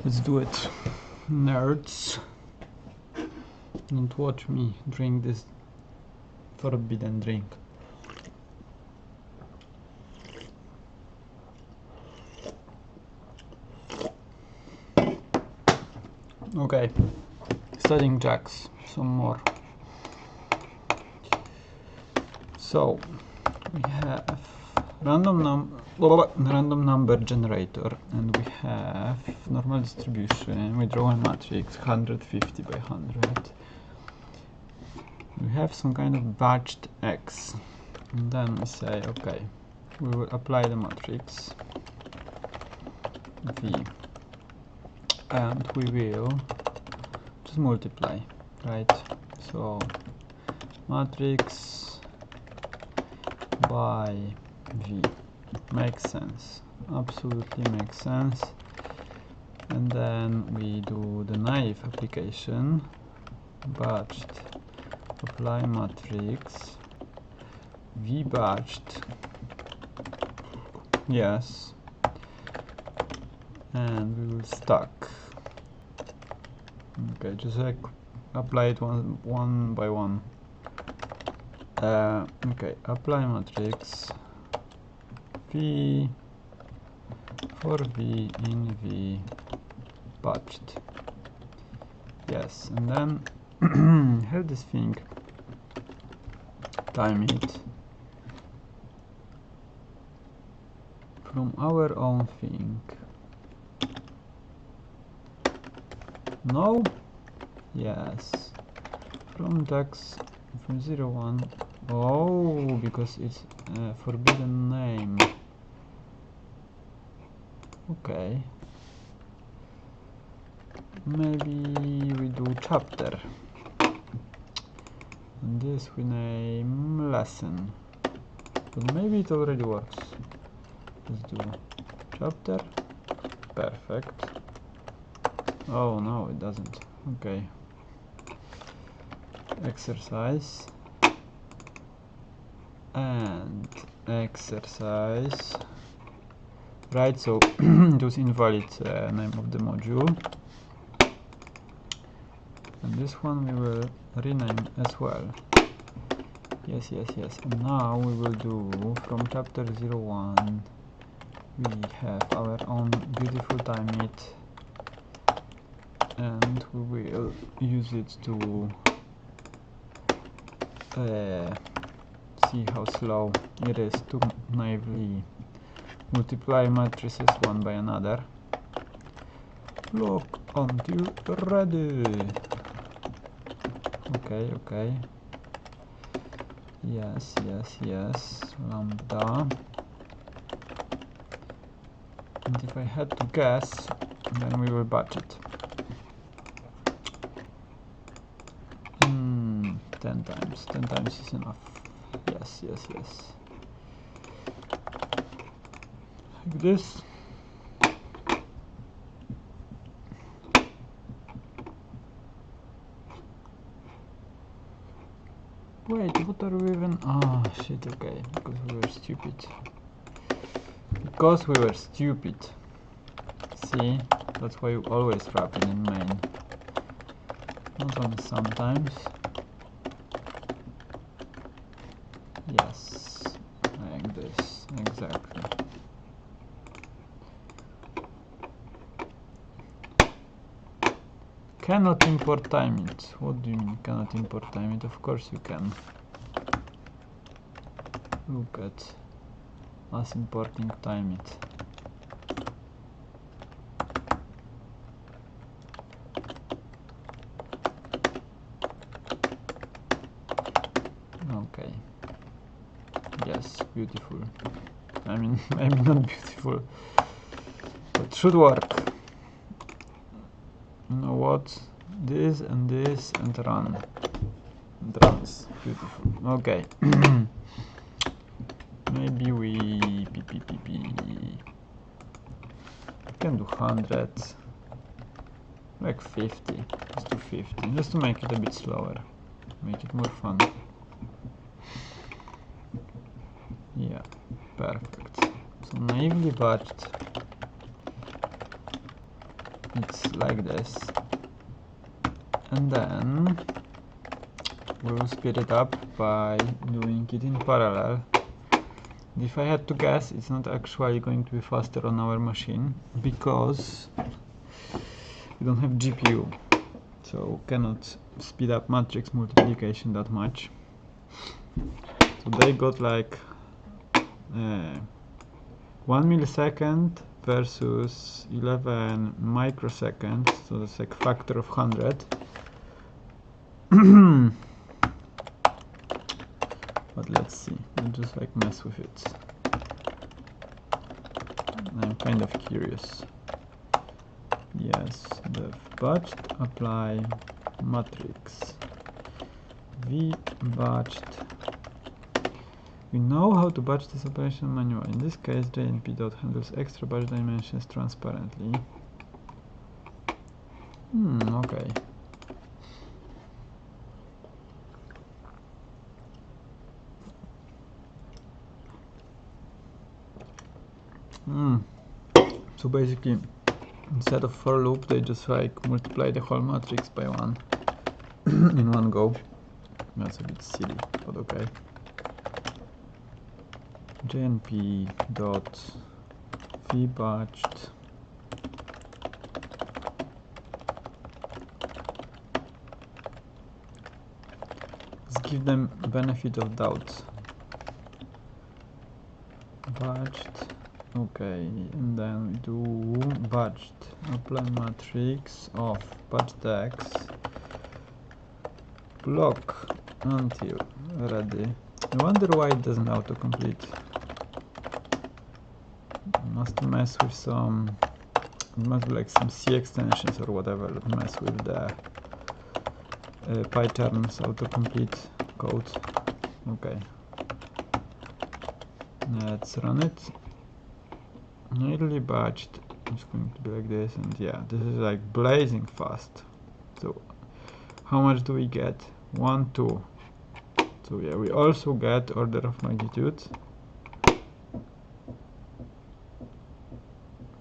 Let's do it, nerds. Don't watch me drink this forbidden drink. Okay, studying JAX some more. So we have random number generator, and we have normal distribution. We draw a matrix 150 by 100. We have some kind of batched X, and then we say, okay, we will apply the matrix V, and we will just multiply, right? So matrix by V makes sense, absolutely makes sense. And then we do the naive application, batched, apply matrix V batched, yes, and we will stack. Okay, just like apply it one by one. Okay, apply matrix V for V in V batched, yes, and then have this thing, time it from our own thing. No? Yes. From JAX, from 01. Oh, because it's a forbidden name. Okay. Maybe we do chapter. And this we name lesson. But maybe it already works. Let's do chapter. Perfect. Oh no, it doesn't. Okay. Exercise. And exercise. Right, so just invalid name of the module. And this one we will rename as well. Yes, yes, yes. And now we will do from chapter 01. We have our own beautiful time it. And we will use it to see how slow it is to naively multiply matrices one by another. Look until ready. Okay, okay. Yes, yes, yes. Lambda. And if I had to guess, then we will batch it. 10 times. 10 times is enough. Yes, yes, yes. Like this. Wait, what are we even? Ah, shit, okay. Because we were stupid. Because we were stupid. See? That's why you always wrap it in main. Not only sometimes. Yes, like this, exactly. Cannot import time it. What do you mean cannot import time it? Of course you can. Look at us importing time it. Okay. Yes, beautiful. I mean, maybe not beautiful, but should work. You know what? This and this and run. And runs. Beautiful. Okay. Maybe we can do 100, like 50. Let's do 50, just to make it a bit slower, make it more fun. Yeah, perfect. So naively batched it's like this, and then we'll speed it up by doing it in parallel. If I had to guess, it's not actually going to be faster on our machine because we don't have GPU, so cannot speed up matrix multiplication that much. So they got like 1 millisecond versus 11 microseconds, so that's like factor of 100. But let's see, we'll just like mess with it. I'm kind of curious. Yes, def batched, apply matrix. V batched. We know how to batch this operation manually. In this case, JNP dot handles extra batch dimensions transparently. Okay. So basically, instead of for loop, they just like multiply the whole matrix by 1 in one go. That's a bit silly, but okay. JNP dot vbatched let's give them benefit of doubt. Batched, okay, and then we do batched apply matrix of batch JAX block until ready. I wonder why it doesn't autocomplete. Must mess with some, it must be like some C extensions or whatever that mess with the PyCharm's autocomplete code. Okay, let's run it. Nearly batched. It's going to be like this, and yeah, this is like blazing fast. So how much do we get? 1, 2. So yeah, we also get order of magnitude.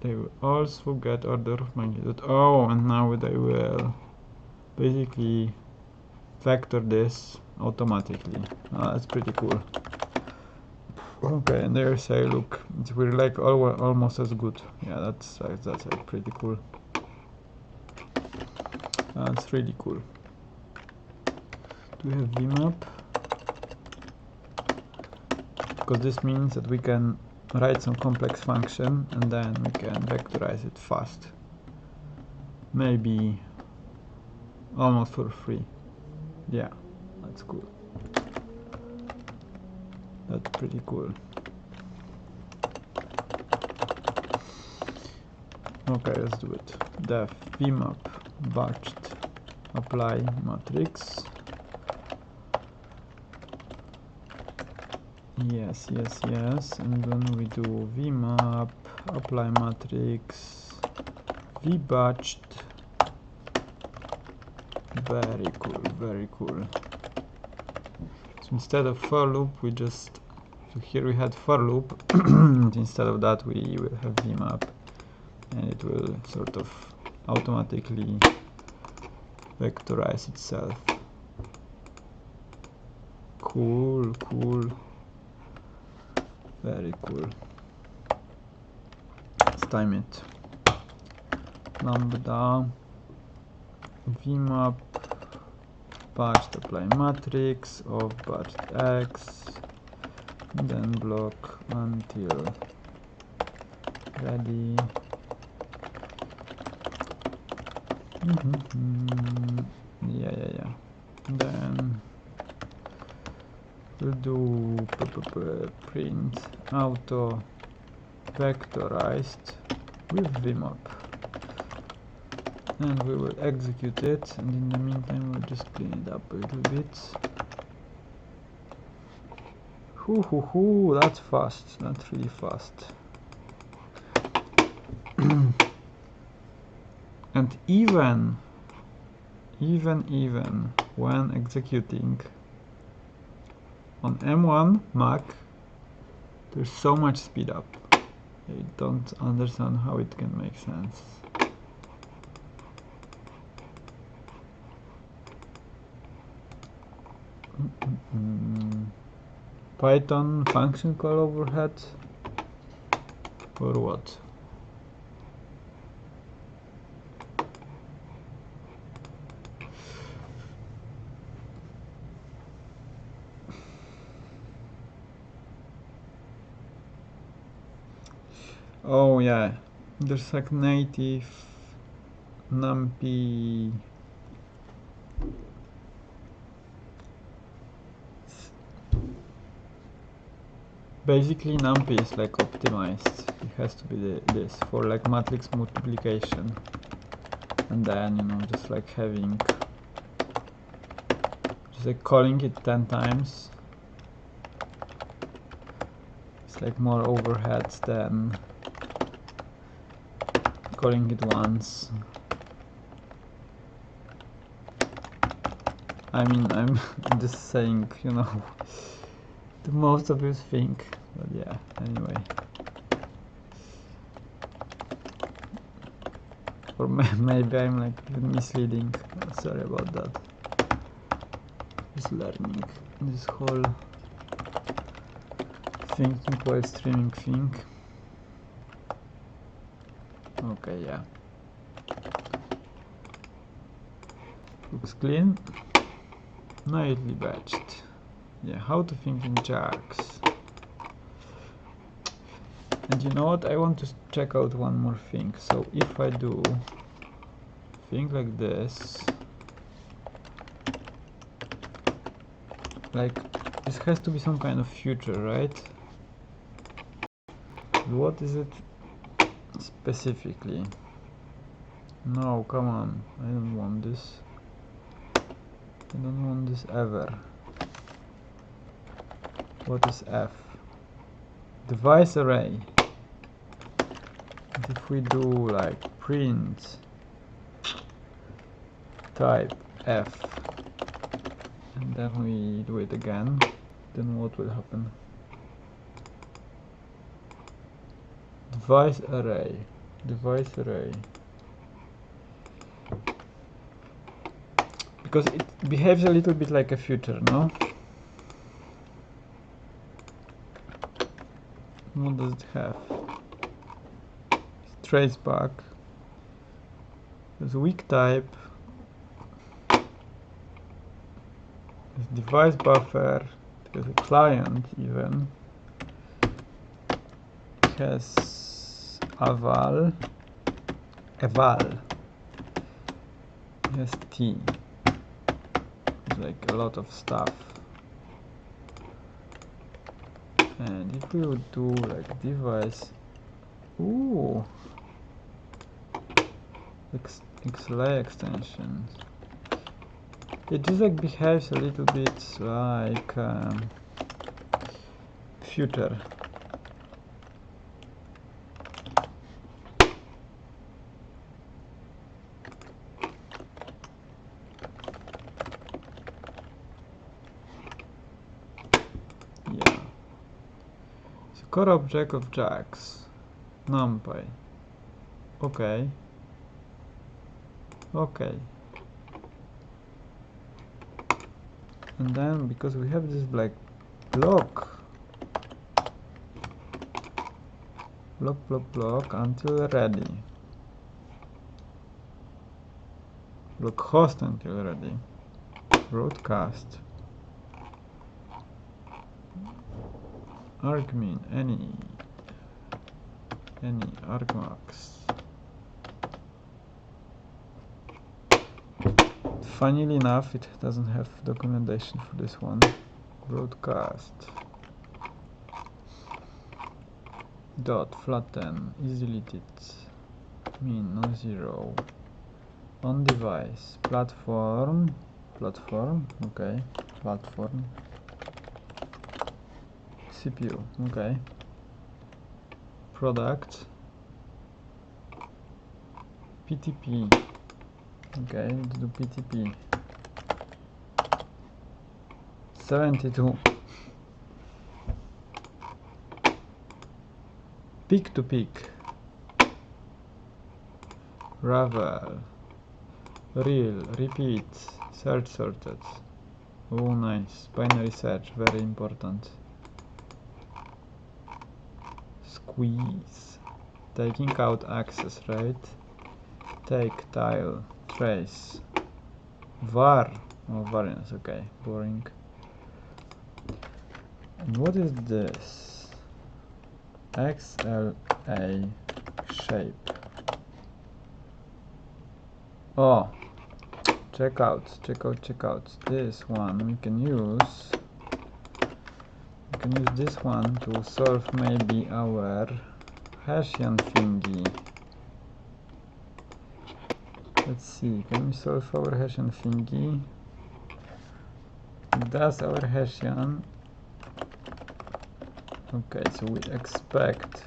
They will also get order of magnitude. Oh, and now they will basically vector this automatically. That's pretty cool. Okay, and there say, look, it's really like almost as good. Yeah, that's like pretty cool. That's really cool. Do we have vmap? Because this means that we can write some complex function and then we can vectorize it fast. Maybe almost for free. Yeah, that's cool. That's pretty cool. Okay, let's do it. Def vmap batched apply matrix. Yes, and then we do vmap apply matrix vbatched. Very cool. So instead of for loop, we just, so here we had for loop, and instead of that we will have vmap, and it will sort of automatically vectorize itself. Cool. Very cool. Let's time it. Lambda vmap batched apply matrix of batched x, and then block until ready. Yeah. Then we'll do print auto vectorized with vmap, and we will execute it, and in the meantime we'll just clean it up a little bit. That's fast, that's really fast. And even when executing on M1 Mac, there's so much speed up. I don't understand how it can make sense. Python function call overhead or what? Oh yeah, there's like native numpy basically numpy is like optimized. It has to be this for like matrix multiplication, and then you know just like having just like calling it 10 times. It's like more overheads than calling it once. I mean, I'm just saying, you know, the most obvious thing, but yeah, anyway. Or maybe I'm like misleading, sorry about that. Just learning this whole thinking while streaming thing. Okay, yeah. Looks clean. Nicely batched. Yeah, how to think in JAX. And you know what? I want to check out one more thing. So if I do thing like this, like this has to be some kind of future, right? What is it specifically? No, come on. I don't want this. I don't want this ever. What is F? Device array. And if we do like print type F and then we do it again, then what will happen? Device array. Device array. Because it behaves a little bit like a future, no? What does it have? Trace back. There's weak type. There's device buffer. There's a client even. It has eval. It has T. It's like a lot of stuff. And if we would do like device, ooh, XLA extensions, it just like behaves a little bit like future. Yeah. So core object of JAX, numpy. Okay. Okay. And then because we have this like block until ready. Block host until ready. Broadcast. Argmin any argmax. Funnily enough, it doesn't have documentation for this one. Broadcast dot flatten is deleted, mean non-zero, on device, platform, okay, platform, CPU, okay, product, PTP, okay, let's do PTP, 72, peak to peak, ravel, real, repeat, search sorted, Oh, nice. Binary search, very important. Squeeze. Taking out access, right? Take tile, trace. Var. Oh, variance, okay. Boring. And what is this? XLA shape. Oh, check out. This one we can use. We can use this one to solve maybe our Hessian thingy. Let's see, can we solve our Hessian thingy? That's our Hessian. Okay, so we expect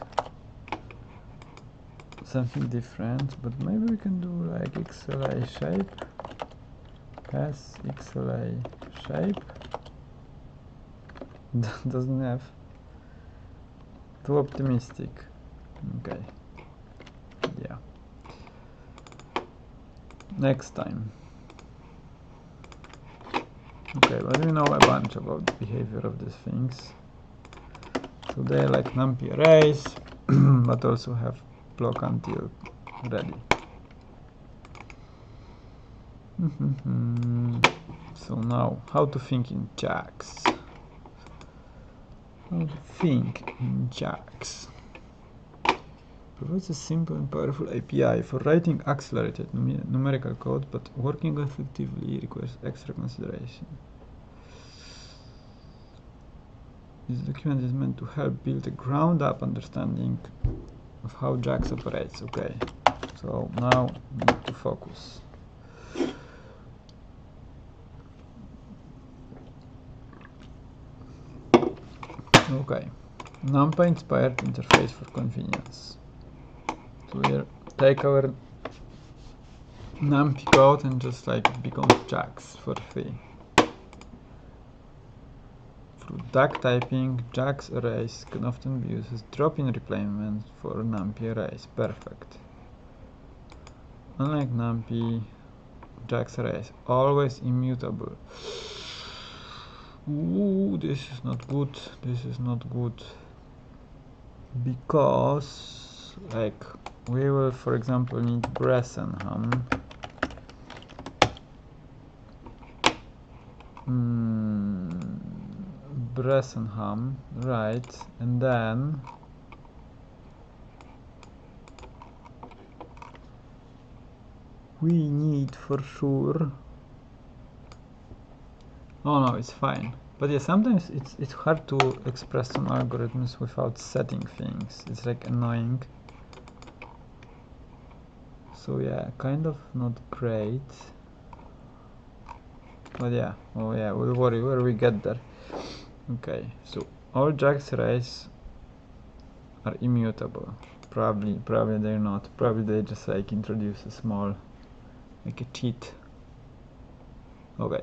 something different, but maybe we can do like XLA shape. Has XLA shape. Doesn't have. Too optimistic. Okay. Yeah. Next time. Okay, but we know a bunch about the behavior of these things. So they like numpy arrays, but also have block until ready. So now, how to think in JAX? How to think in JAX? Provides a simple and powerful API for writing accelerated numerical code, but working effectively requires extra consideration. This document is meant to help build a ground-up understanding of how JAX operates. Okay, so now we need to focus. Okay, NumPy inspired interface for convenience. So we take our NumPy code and just like it becomes JAX for free. Through DAC typing, JAX arrays can often be used as drop-in replacement for NumPy arrays. Perfect. Unlike NumPy, JAX arrays always immutable. Ooh, this is not good. This is not good. Because, like, we will, for example, need Bressenham. Bressenham, right? And then we need for sure. Oh no, it's fine. But yeah, sometimes it's hard to express some algorithms without setting things. It's like annoying. So yeah, kind of not great. But yeah, oh yeah, we'll worry where we get there. Okay, so all JAX arrays are immutable. Probably they're not. Probably they just like introduce a small, like a cheat. Okay.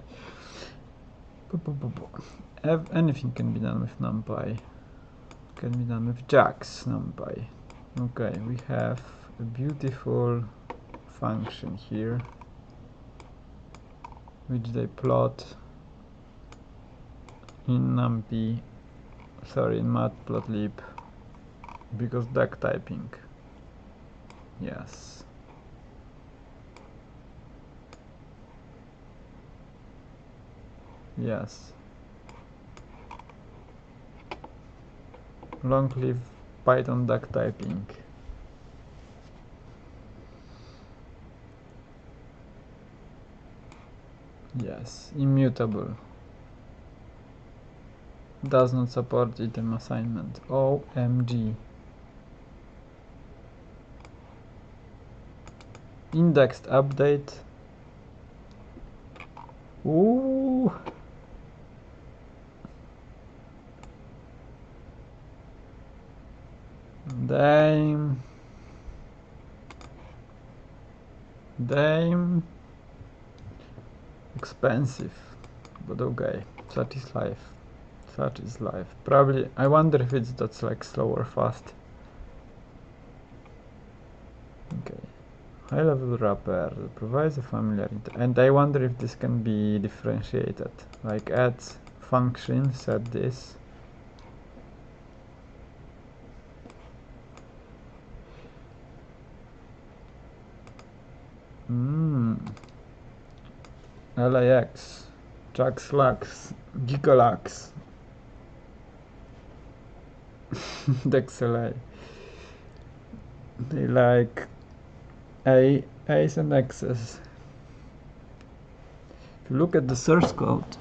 Anything can be done with NumPy. Can be done with JAX NumPy. Okay, we have a beautiful function here, which they plot in NumPy, sorry, in matplotlib, because DAC typing. Yes. Yes. Long live Python DAC typing. Yes, immutable. Does not support item assignment. OMG. Indexed update. Ooh. Damn. Expensive, but okay, such is life. Such is life. Probably, I wonder if that's like slow or fast. Okay, high-level wrapper that provides a familiar and I wonder if this can be differentiated, like add function, set this. LAX, JAX lax, Gigajax, DexLA. They like A's and X's. If you look at the source code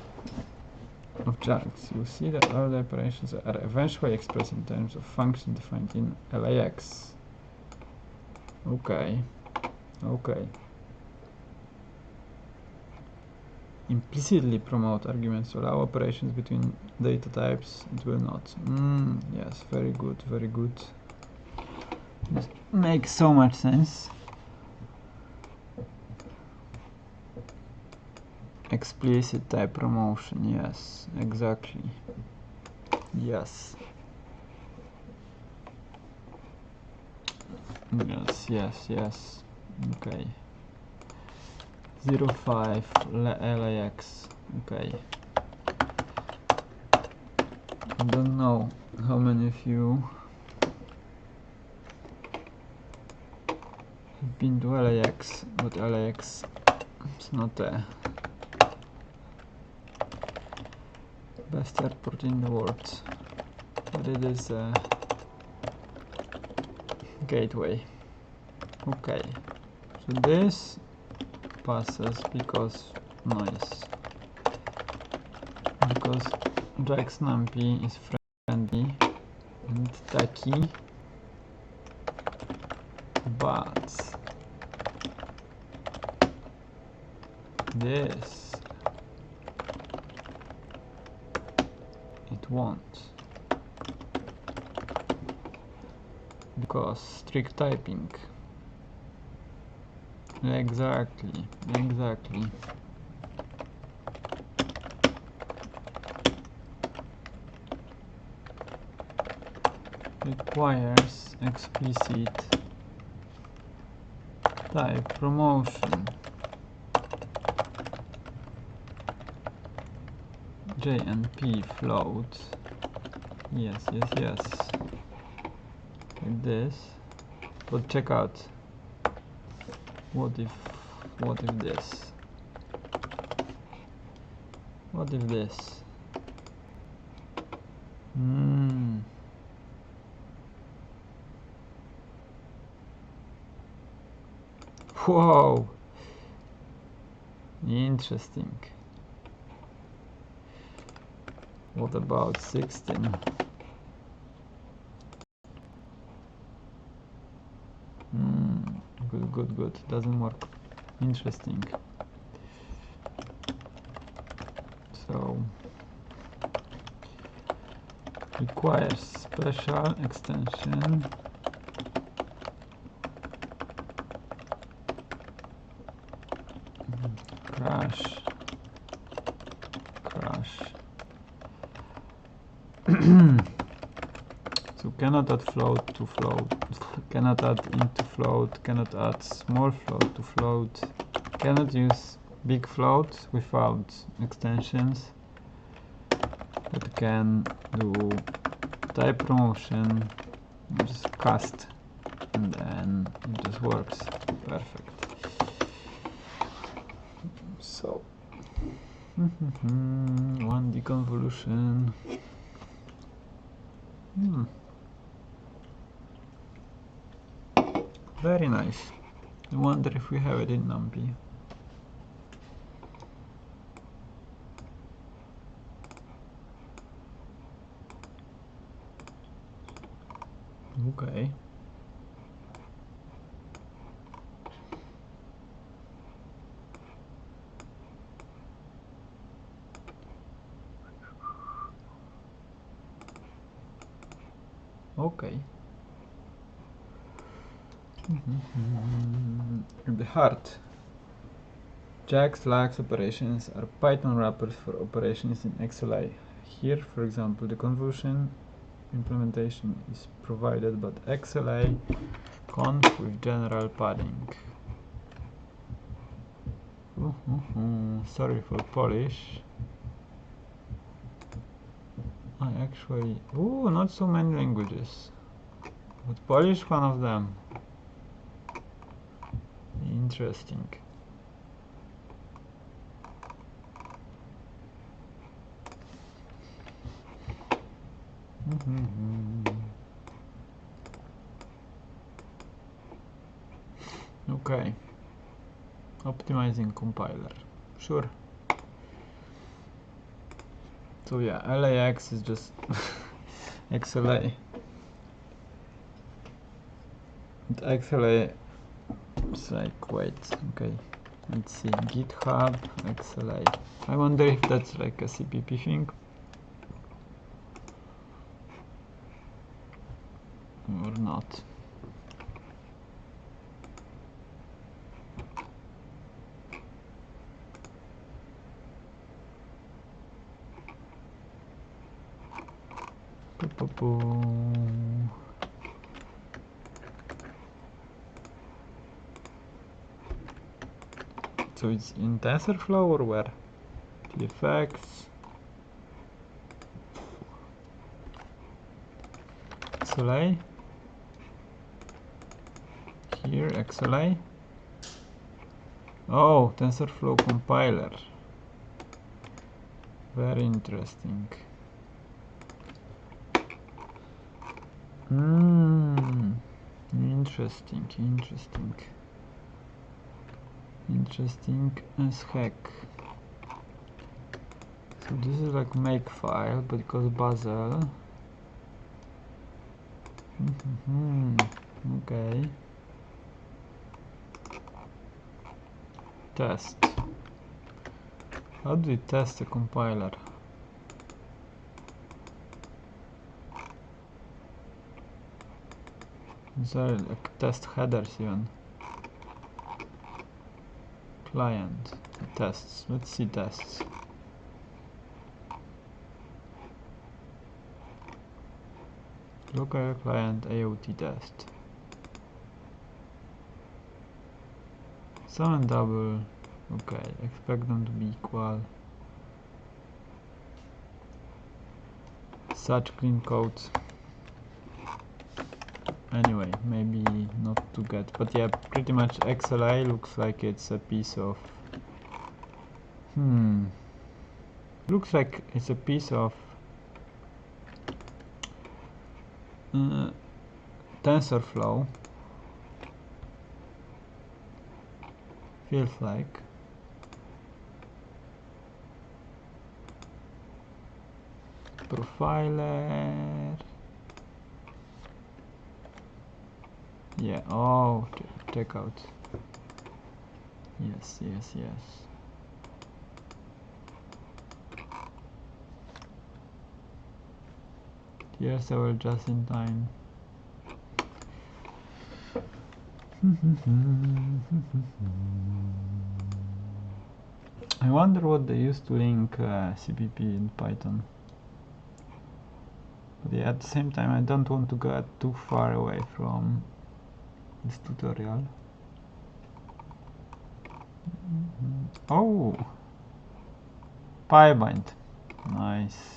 of JAX, you see that all the operations are eventually expressed in terms of function defined in LAX. Okay. Implicitly promote arguments to allow operations between data types. It will not. Yes, very good. This makes so much sense. Explicit type promotion. Yes, exactly. Yes. Okay. 05 LAX. Okay. I don't know how many of you have been to LAX, but LAX is not a best airport in the world, but it is a gateway. Okay, so this passes because noise, because JAX numpy is friendly and tacky, but this it won't, because strict typing. Exactly. Requires explicit type promotion. J and P float. Yes. Like this. But check out. What if this? What if this? Whoa! Interesting. What about 16? Good. Doesn't work. Interesting. So requires special extension. Crash. So cannot add float to float, cannot add int to float, cannot add small float to float, cannot use big float without extensions, but can do type promotion, just cast, and then it just works perfect. So 1D convolution. Very nice. I wonder if we have it in NumPy. Okay. Okay. At the heart, JAX lax operations are Python wrappers for operations in XLA. Here, for example, the convolution implementation is provided by XLA conf with general padding. Sorry for Polish. I actually... Ooh, not so many languages. But Polish, one of them. Interesting. Okay. Optimizing compiler. Sure. So yeah, LAX is just XLA. And XLA is like, wait, okay. Let's see, GitHub, XLA. I wonder if that's like a CPP thing. Or not. So it's in TensorFlow or where? TFX. XLA. Here, XLA. Oh, TensorFlow compiler. Very interesting. Interesting as heck. So this is like make file, but it goes Basel. Okay. Test. How do we test a compiler? Is there like test headers even? Client tests. Let's see tests. Local client AOT test. Sum and double. Okay, expect them to be equal. Such clean codes. Anyway, maybe not to get, but yeah, pretty much XLA looks like it's a piece of looks like it's a piece of TensorFlow. Feels like. Profiler. Yeah, oh, check out. Yes. Here's our just in time. I wonder what they used to link CPP in Python. But yeah, at the same time, I don't want to get too far away from this tutorial. Oh, PyBind, nice.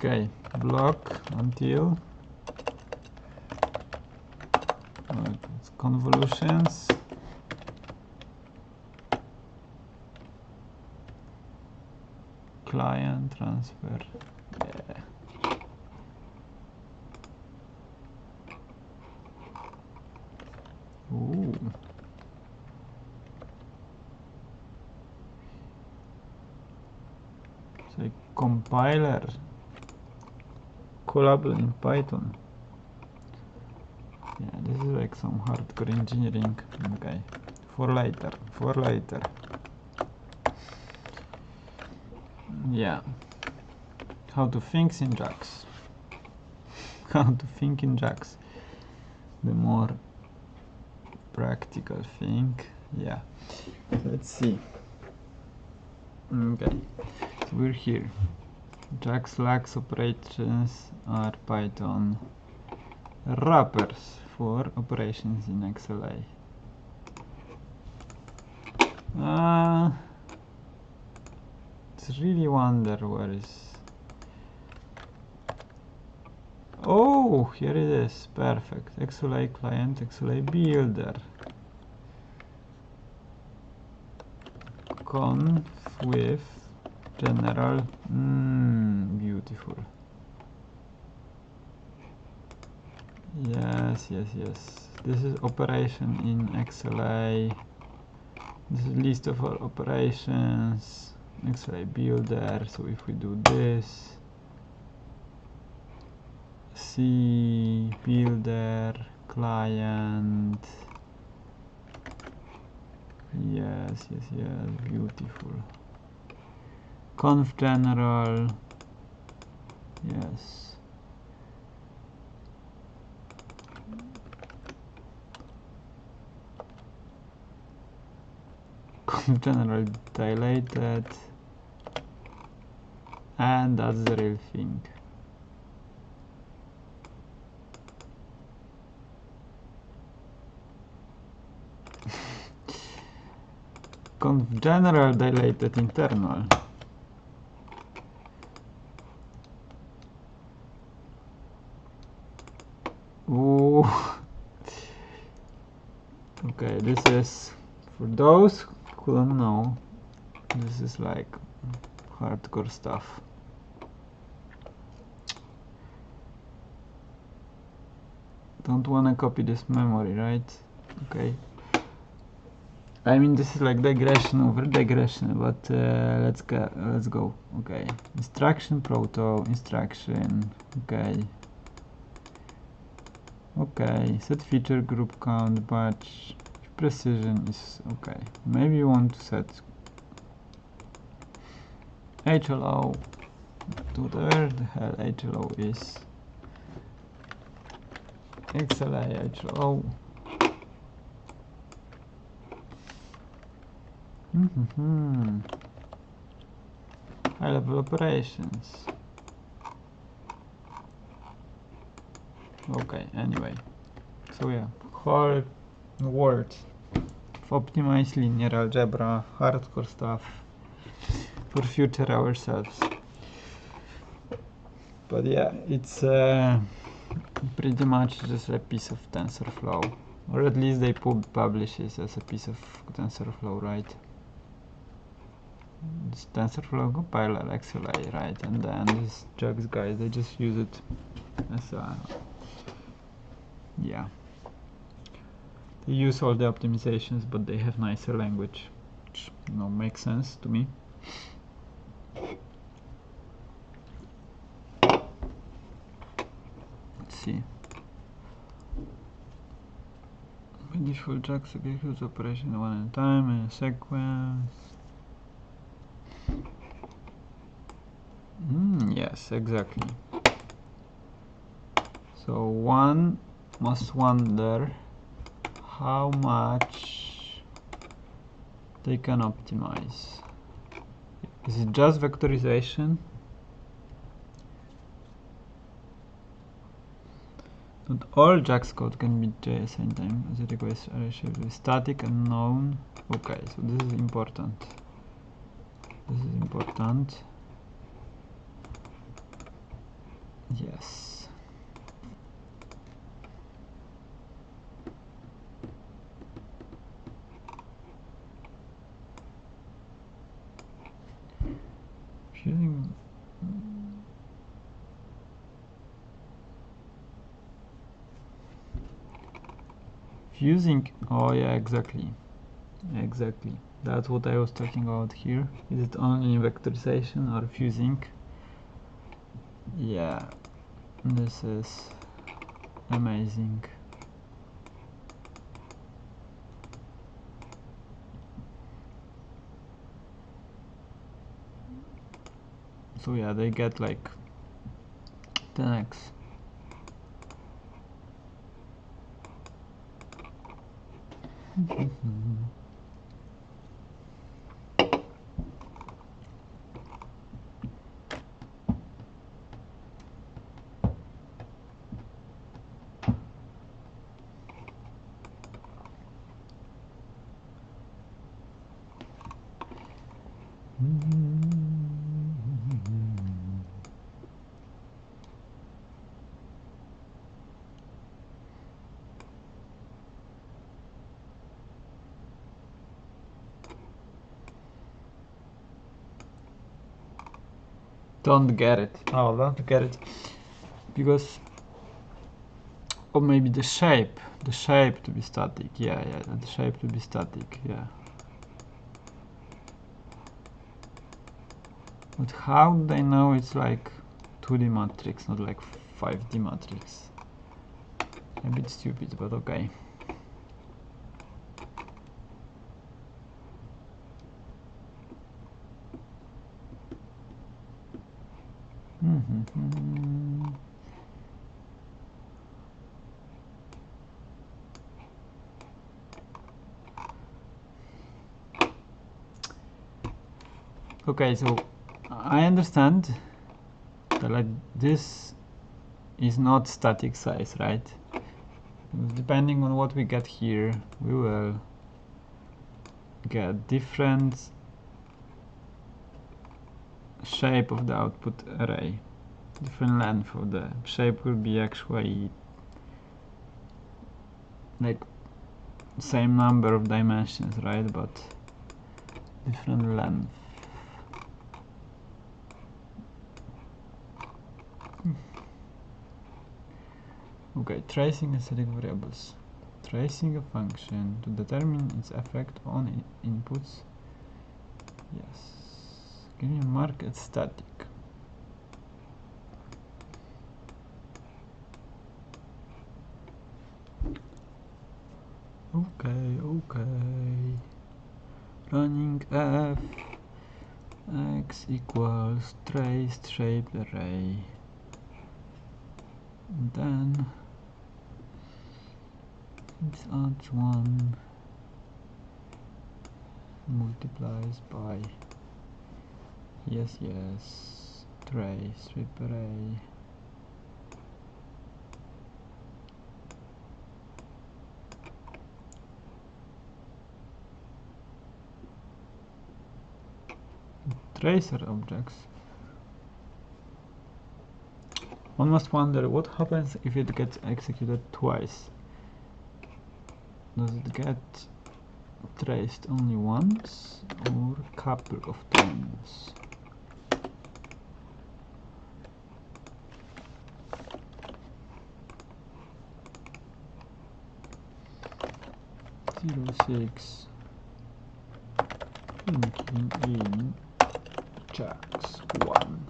Okay, block until it's convolutions. Client transfer. Yeah. Ooh. It's a compiler callable in Python. Yeah, this is like some hardcore engineering. Okay, for later. Yeah, how to think in JAX. How to think in JAX. The more practical thing. Yeah, let's see. Okay, so we're here. JAX lax operations are Python wrappers for operations in XLA. It's really wonder where is. Oh, here it is. Perfect. XLA client, XLA builder. Conf with general. Beautiful. Yes. This is operation in XLA. This is list of our operations. XLA builder. So if we do this, C builder client. Yes, beautiful. Conf general. Yes. Conf general dilated. And that's the real thing. Conf general dilated internal. Ooh. Okay, this is for those who don't know. This is like hardcore stuff. Don't wanna copy this memory, right? Okay. I mean, this is like digression over digression, but let's go. Okay, instruction proto instruction. Okay, set feature group count batch precision is okay. Maybe you want to set HLO to where the hell HLO is. XLA HLO. High level operations. Okay, anyway. So yeah, whole world of optimized linear algebra, hardcore stuff for future ourselves. But yeah, it's pretty much just a piece of TensorFlow, or at least they publish it as a piece of TensorFlow, right? It's TensorFlow compiler XLA, right? And then these JAX guys, they just use it as a, yeah. They use all the optimizations, but they have nicer language, which, you know, makes sense to me. Let's see. By default, JAX executes operation one at a time in a sequence. Yes, exactly. So one must wonder how much they can optimize. Is it just vectorization? Not all JAX code can be JS anytime as it requires array shape with static and known. Okay, so this is important. This is important. Yes. Fusing, oh yeah, exactly. That's what I was talking about here. Is it only vectorization or fusing? Yeah, this is amazing. So yeah, they get like 10x. Don't get it. Oh, don't get it. Because, or maybe the shape to be static. Yeah, the shape to be static. Yeah. But how do they know it's like 2D matrix, not like 5D matrix? A bit stupid, but okay. Okay, so I understand that like this is not static size, right? Depending on what we get here, we will get different shape of the output array, different length of the shape will be actually like same number of dimensions, right? But different length. Okay, tracing acidic variables. Tracing a function to determine its effect on inputs. Yes. Give me a mark as static. Okay. Running f x equals traced shaped array. And then it adds 1 multiplies by yes trace strip array. Tracer objects. One must wonder what happens if it gets executed twice. Does it get traced only once or a couple of times? Zero 6 thinking in JAX 1.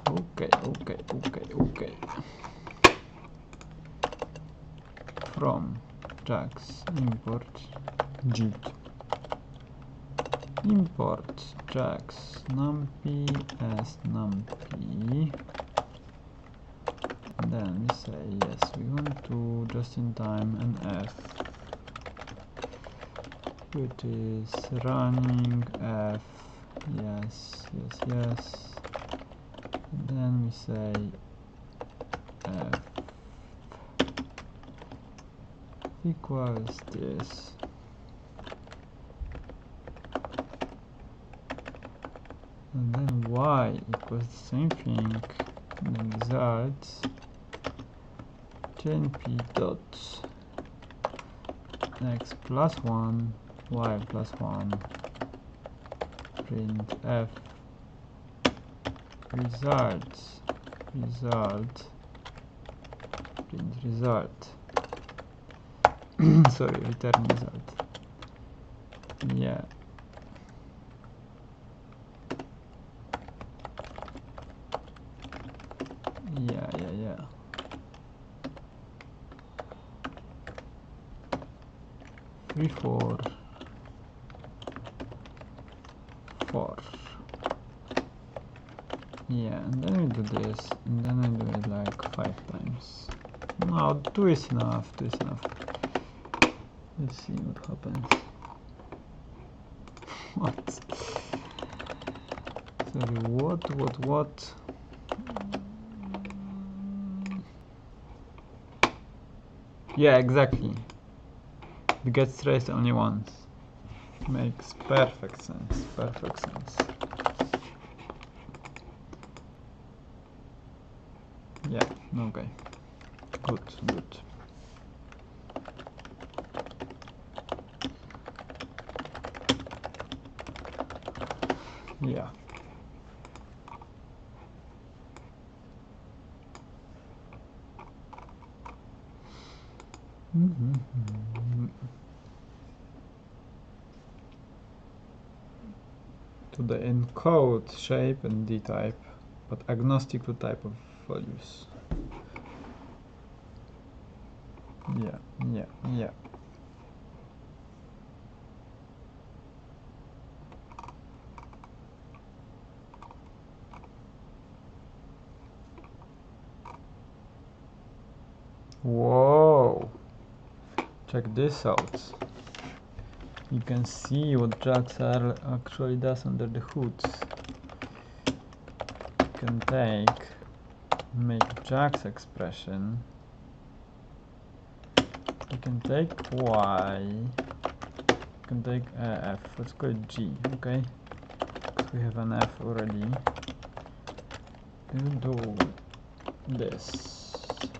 Okay. From JAX import JIT. Import JAX numpy as numpy. And then we say yes, we want to just in time and f, which is running f, yes. And then we say f equals this. And then y equals the same thing, and the results np dot x plus 1, y plus 1, print f results, print result. Sorry, return result. Yeah. 3, 4, 4. Yeah, and then we do this, and then I do it like 5 times. No, 2 is enough, Let's see what happens. What? Sorry, what? Yeah, exactly. It gets traced only once. Makes perfect sense. Yeah, okay. Good. Yeah. To the encode shape and D type, but agnostic to type of values. Yeah. Whoa! Check this out. You can see what JAX actually does under the hood. You can make JAX expression. You can take Y. You can take F. Let's call it G, okay? Because we have an F already. You do this.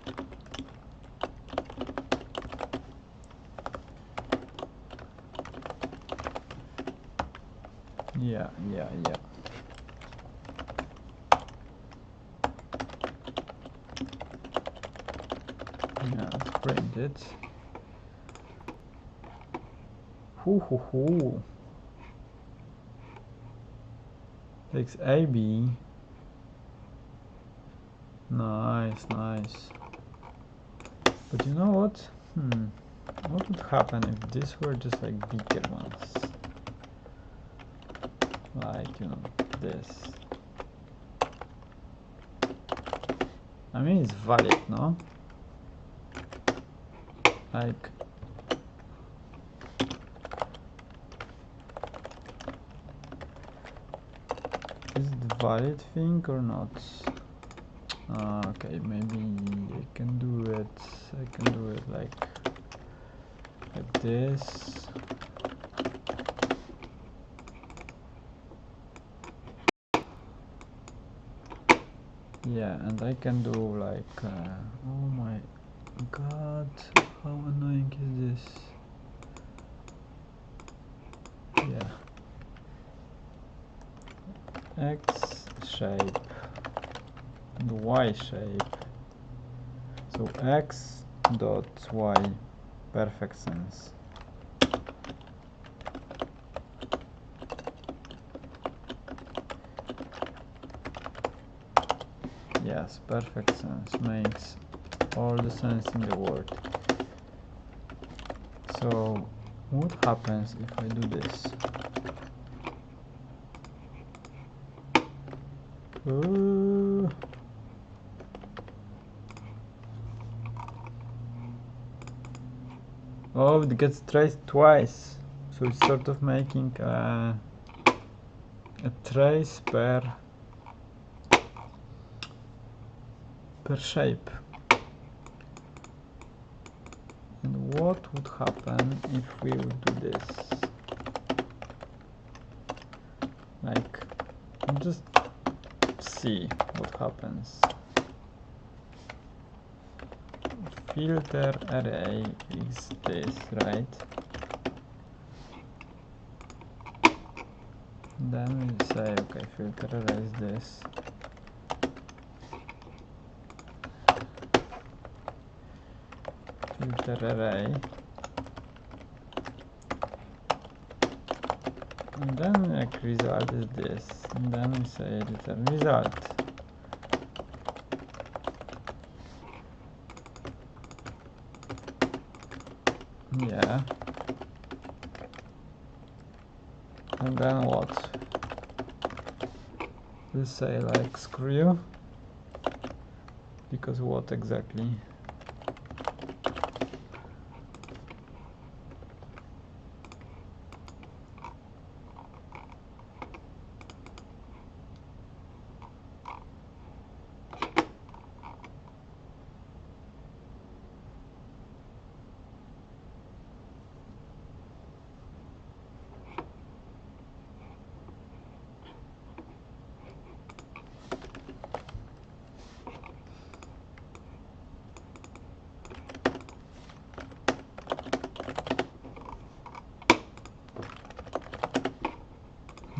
Yeah. Let's print it. Takes AB. Nice. But you know what? What would happen if this were just like bigger ones? Like, you know, this. I mean, it's valid, no? Like, is it valid thing or not? Okay, maybe I can do it. Like this. Yeah, and I can do like oh my god, how annoying is this? Yeah, X shape and Y shape. So X dot Y, perfect sense. Yes, perfect sense, makes all the sense in the world. So what happens if I do this? Oh, it gets traced twice, so it's sort of making a trace per shape. And what would happen if we would do this? Like, just see what happens. Filter array is this, right? Then we say, okay, filter array is this. Filter array. And then like result is this. And then we say return result. Yeah. And then what? We say like screw you. Because what exactly?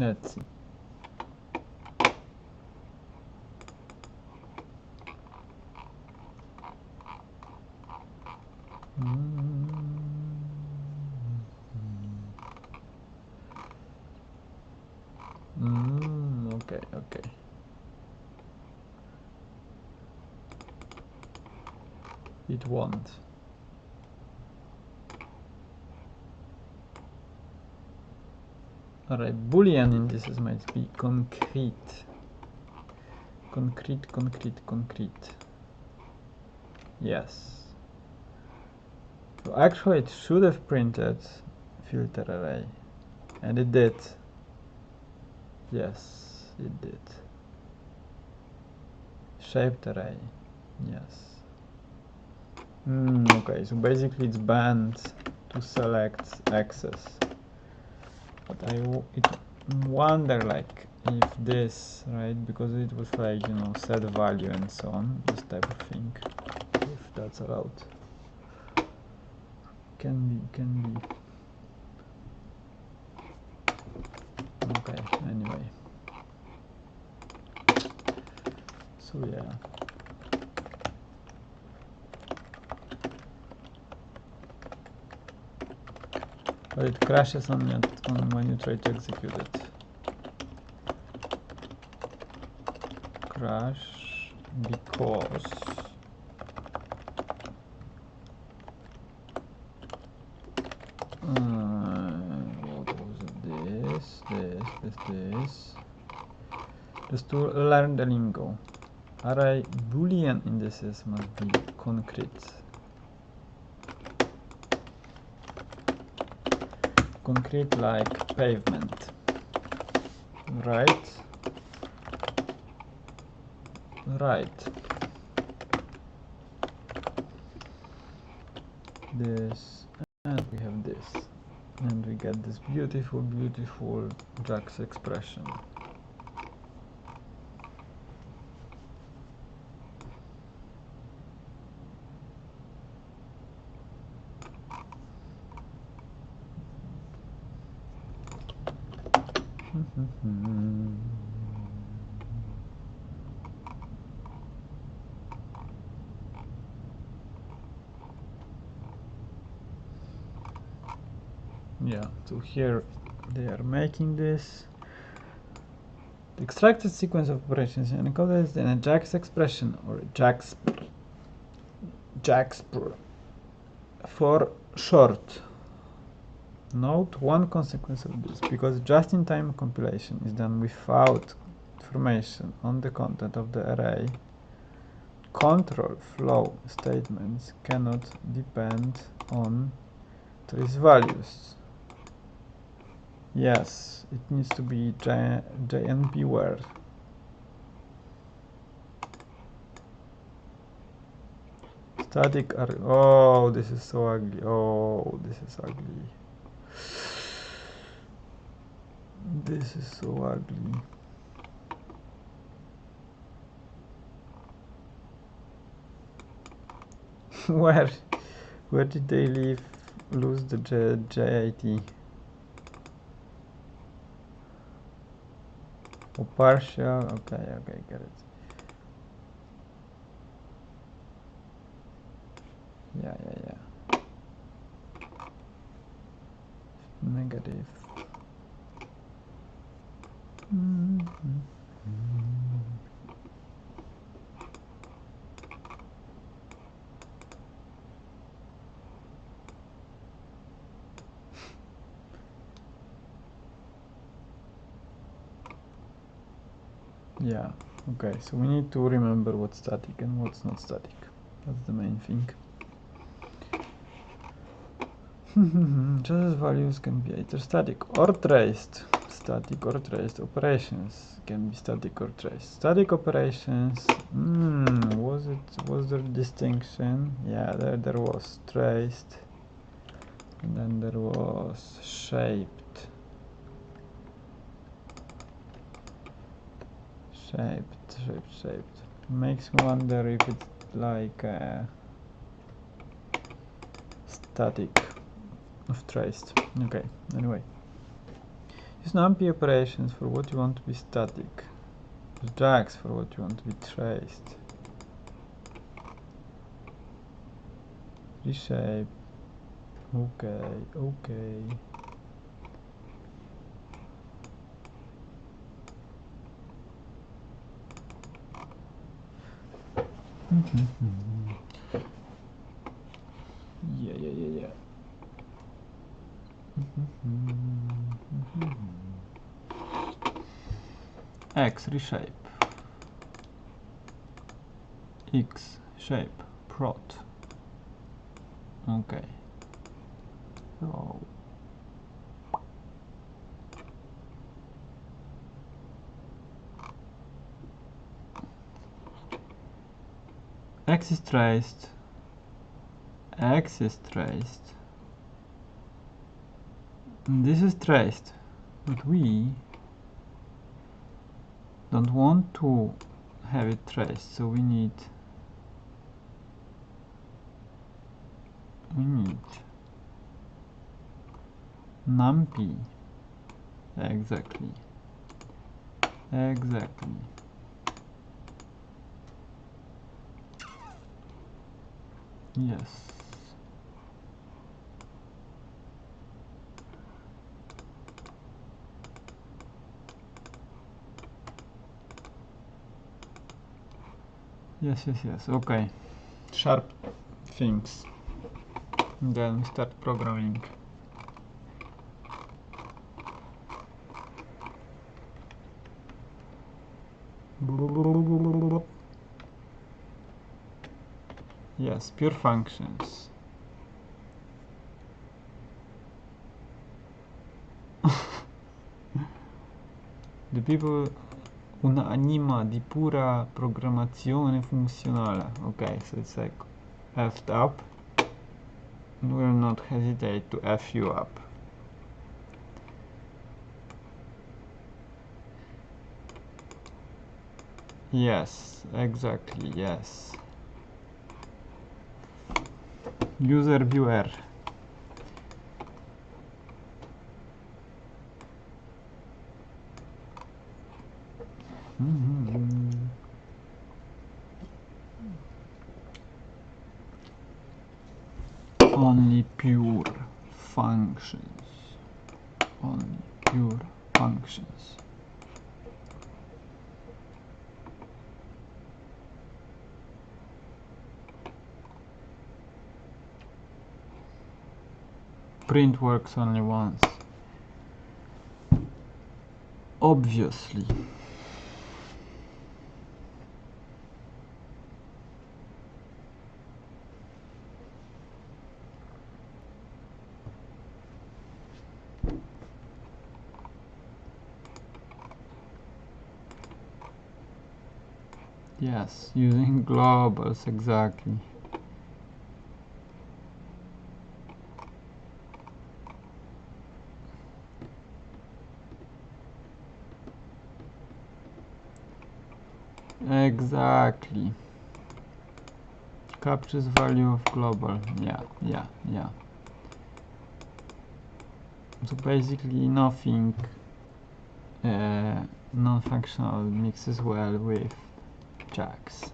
Let's see. Okay. It won't. Alright, Boolean indices might be concrete. Concrete. Yes. So actually it should have printed filter array. And it did. Yes, it did. Shaped array. Yes. Okay, so basically it's banned to select access. But I wonder, like, if this, right, because it was like, you know, set value and so on, this type of thing, if that's allowed. Can be. Okay, anyway. So yeah. But it crashes on when you try to execute it. Crash because what was it? This. Just to learn the lingo. Array Boolean indices must be concrete. Concrete like pavement. Right. This, and we have this. And we get this beautiful JAX expression. Yeah, so here they are making this. The extracted sequence of operations encoded in a JAX expression or JAX for short. Note one consequence of this, because just-in-time compilation is done without information on the content of the array, control flow statements cannot depend on trace values. Yes, it needs to be JNP word. Static array. Oh, this is so ugly. Oh, this is ugly. This is so ugly. Where did they lose the JIT? Oh, partial. Okay, get it. Yeah. Negative. Yeah, okay, so we need to remember what's static and what's not static. That's the main thing. Just as values can be either static or traced. Static or traced operations can be static or traced. Static operations, was there distinction? Yeah, there was traced, and then there was shaped. Makes me wonder if it's like static of traced. Okay, anyway. Use numpy operations for what you want to be static. Use JAX for what you want to be traced. Reshape. Okay, okay. Yeah. X reshape. X shape prot. Okay. So X is traced. X is traced. And this is traced, but we don't want to have it traced, so we need numpy. Exactly. Yes. Yes. Okay. Sharp things. And then we start programming. Yes, pure functions. The people un'anima di pura programmazione funzionale. Okay, so it's like effed up. And will not hesitate to F you up. Yes, exactly, yes. User viewer. Only pure functions. Only pure functions. Print works only once. Obviously. Yes, using globals, exactly. Exactly. Captures value of global. Yeah. So basically nothing non-functional mixes well with JAX.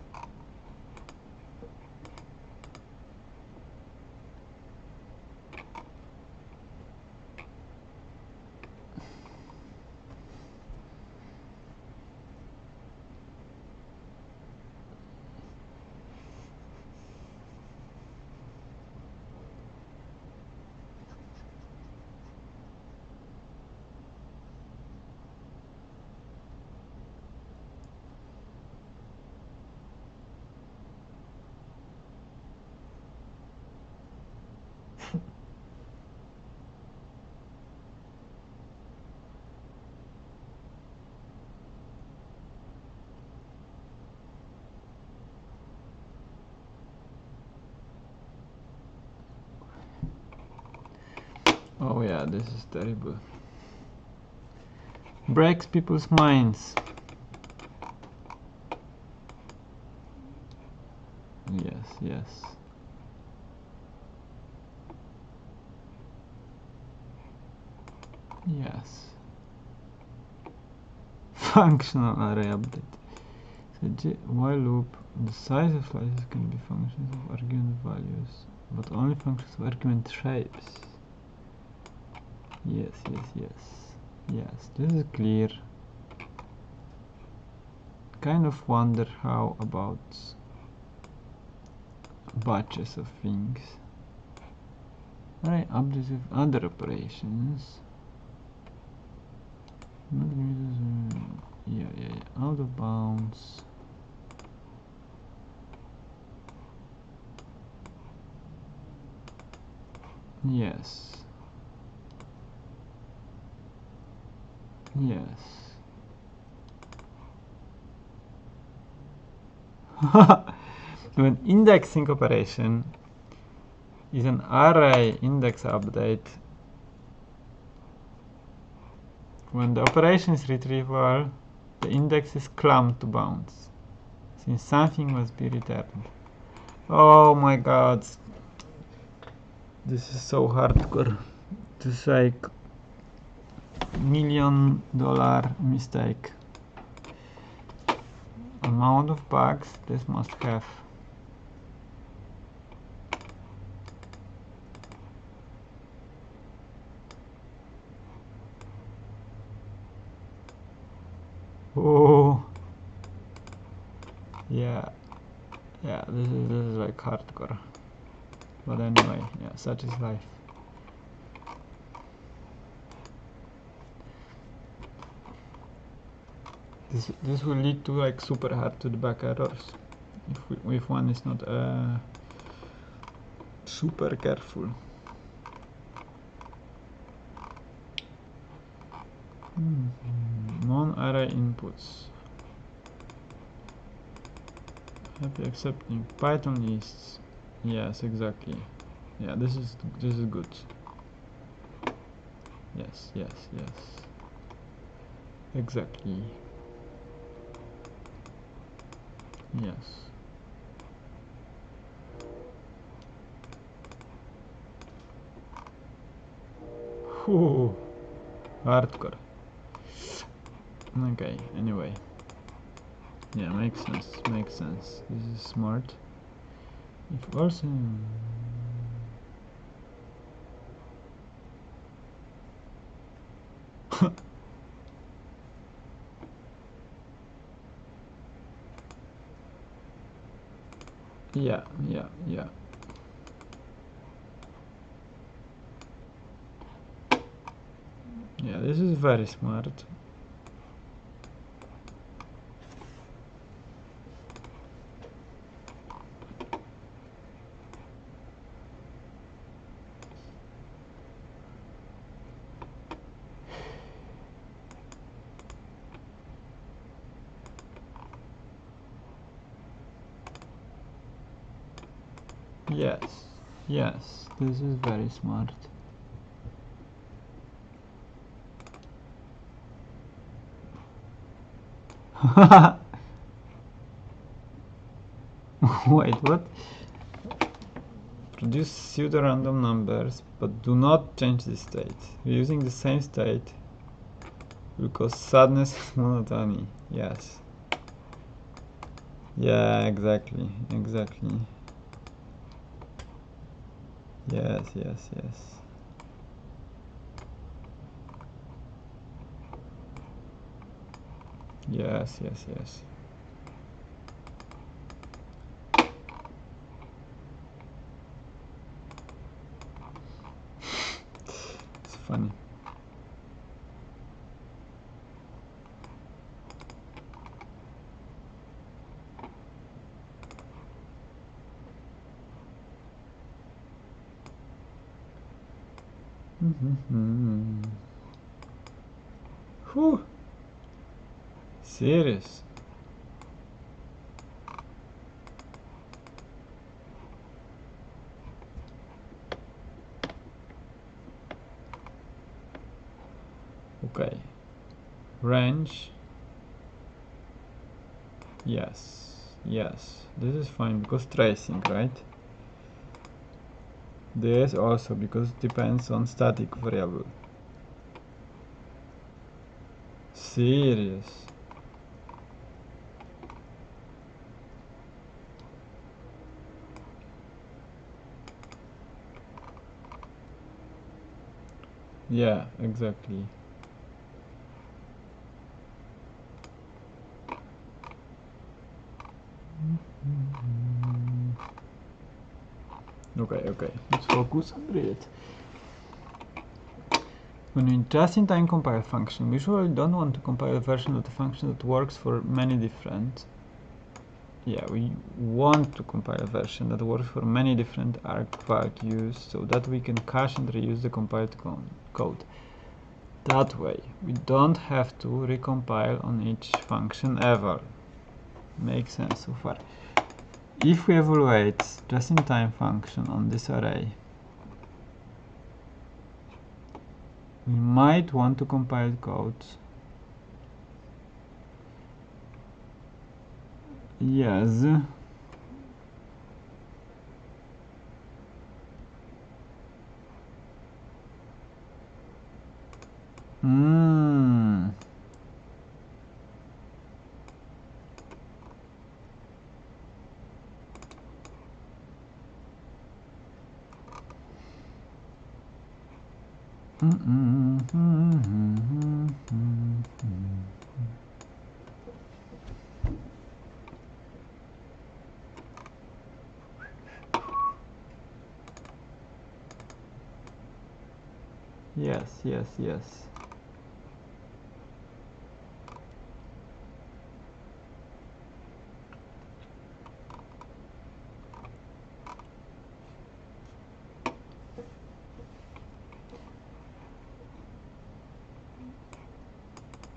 Oh yeah, this is terrible. Breaks people's minds. Yes. Yes. functional array update. So while loop, the size of slices can be functions of argument values, but only functions of argument shapes. Yes, this is clear. Kind of wonder how about batches of things. Array updates with other operations. Not yeah, out of bounds. Yes. When indexing operation is an array index update, when the operation is retrieval, the index is clamped to bounds, since something must be returned. Oh my god, this is so hardcore. This is like $1 million mistake. Amount of bugs this must have. Oh, yeah, this is like hardcore. But anyway, yeah, such is life. This will lead to like super hard to debug errors if one is not super careful. Non-array inputs. Happy accepting Python lists. Yes, exactly. Yeah, this is good. Yes. Exactly. Yes. Whew. Hardcore. Okay, anyway. Yeah, makes sense. This is smart. If also yeah. Yeah, this is very smart. Yes, this is very smart. Wait, what? Produce pseudo-random numbers, but do not change the state. Using the same state will cause sadness and monotony. Yes. Yeah, exactly. Yes. Yes. It's funny. Whew. Serious. Okay. Range. Yes. This is fine because tracing, right? This also because it depends on static variable. Serious. Yeah, exactly. Okay, let's focus and read it. When we just-in-time compile function, we usually don't want to compile a version of the function that works for many different. Yeah, we want to compile a version that works for many different arg values so that we can cache and reuse the compiled code. That way, we don't have to recompile on each function ever. Makes sense so far. If we evaluate just-in-time function on this array, we might want to compile code. Yes.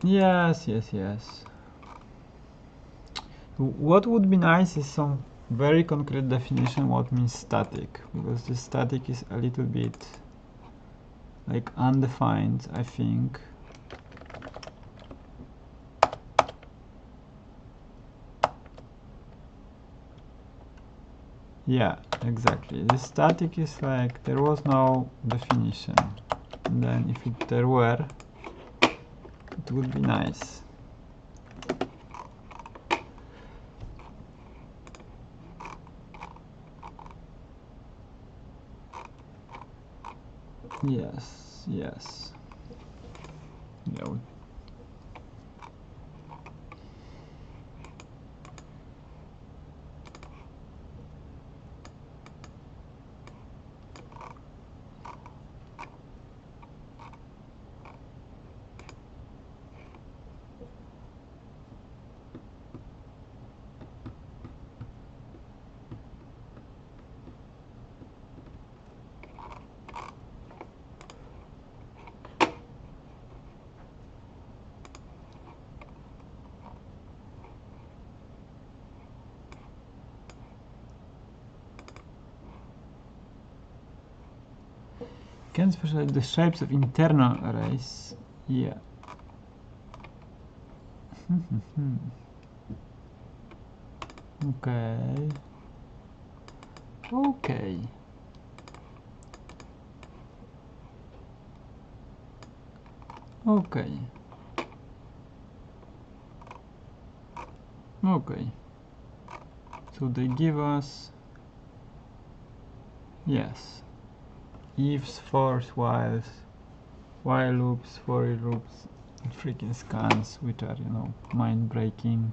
Yes. Yes. What would be nice is some very concrete definition what means static, because the static is a little bit like undefined, I think. Yeah, exactly. The static is like there was no definition. And then if there were, it would be nice. Yes. Yeah. Can specialize the shapes of internal arrays. Yeah. Okay. So they give us, yes, ifs, fors, whiles, while loops, for loops, and freaking scans, which are, mind-breaking.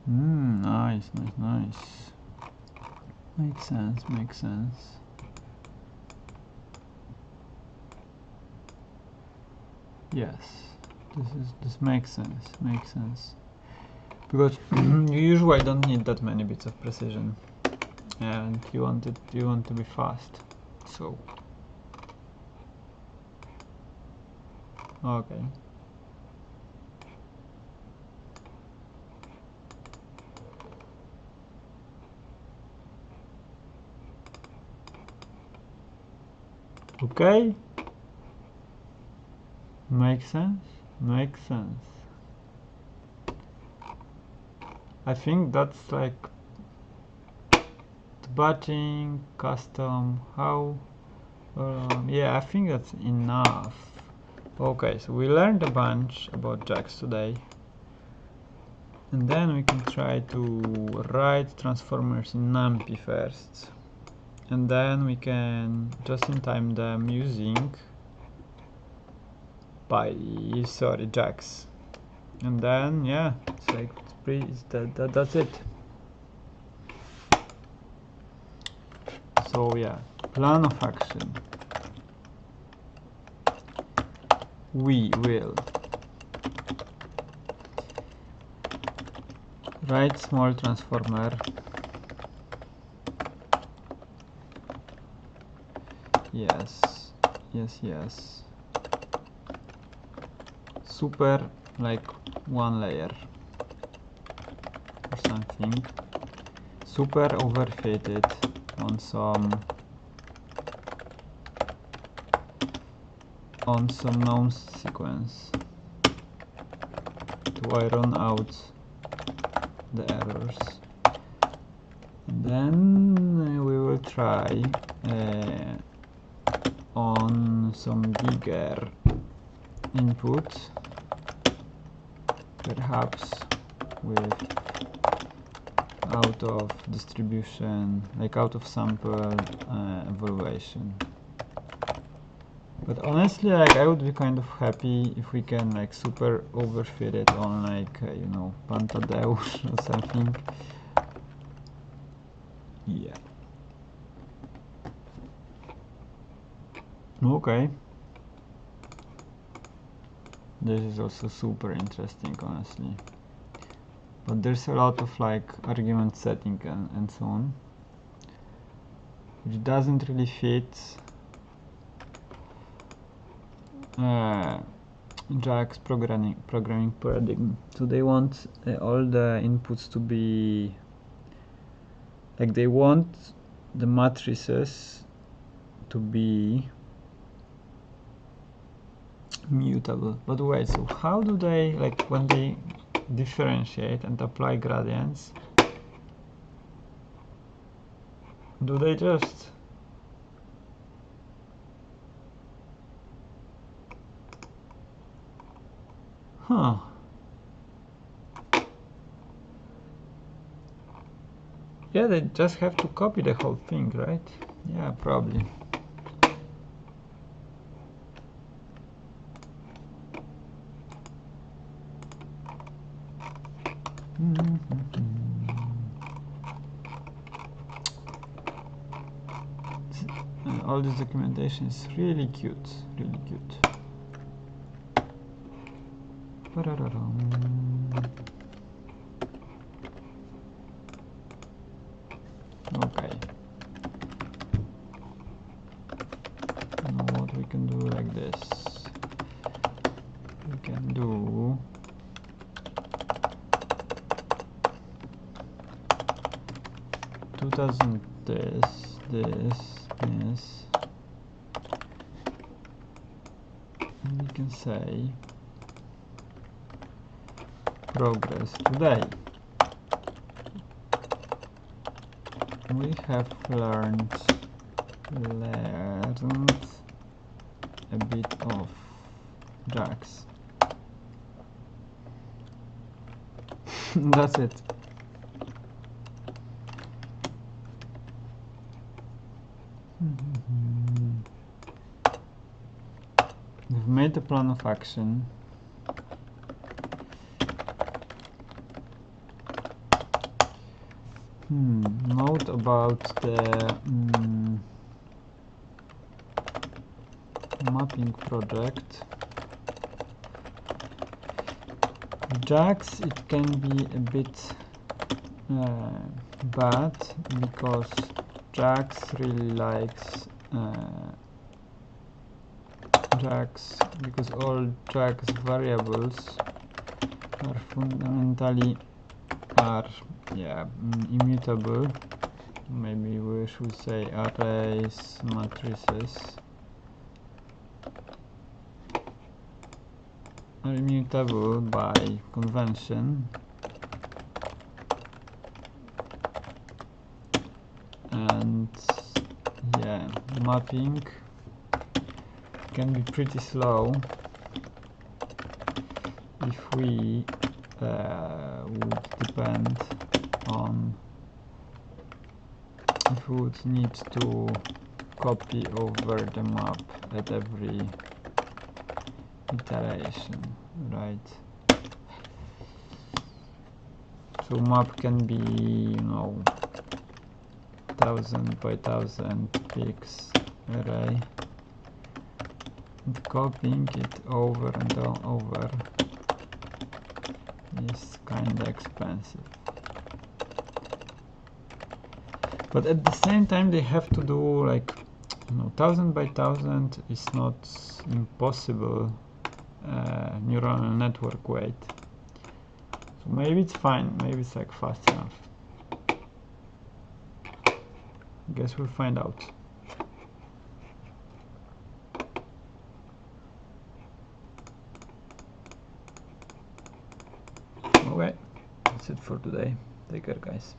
Nice. Makes sense. Yes, this makes sense. Because you usually don't need that many bits of precision, and you want to be fast. So okay. Okay. Makes sense. I think that's like the batching, custom, how. Yeah, I think that's enough. Okay, so we learned a bunch about JAX today. And then we can try to write transformers in numpy first, and then we can just in time them using JAX. And then yeah, it's like that's it. So yeah, plan of action. We will write small transformer. Yes. Super, like one layer or something. Super overfitted on some known sequence to iron out the errors. And then we will try on some bigger input, perhaps with out of distribution, like out of sample evaluation. But honestly, like, I would be kind of happy if we can like super overfit it on like you know, Pantadeus or something. Yeah. Okay. This is also super interesting, honestly. But there's a lot of like argument setting and so on, which doesn't really fit JAX programming paradigm. So they want all the inputs to be like, they want the matrices to be mutable. But wait, so how do they, like, when they differentiate and apply gradients, do they just yeah, they just have to copy the whole thing, right? Yeah, probably. All this documentation is really cute, really cute. Okay. Now what we can do like this. We can do this, and we can say progress today. We have learned a bit of JAX. That's it. We've made the plan of action. Note about the mapping project. JAX, it can be a bit bad, because JAX really likes JAX, because all JAX variables are fundamentally immutable. Maybe we should say arrays, matrices are immutable by convention, and yeah, mapping can be pretty slow if we would depend on if we would need to copy over the map at every iteration, right? So map can be, you know, 1000 by 1000 pics array, and copying it over and over is kinda expensive. But at the same time they have to do like, you know, 1000 by 1000 is not impossible neural network weight. So maybe it's fine, maybe it's like fast enough. Guess we'll find out. Okay, that's it for today. Take care, guys.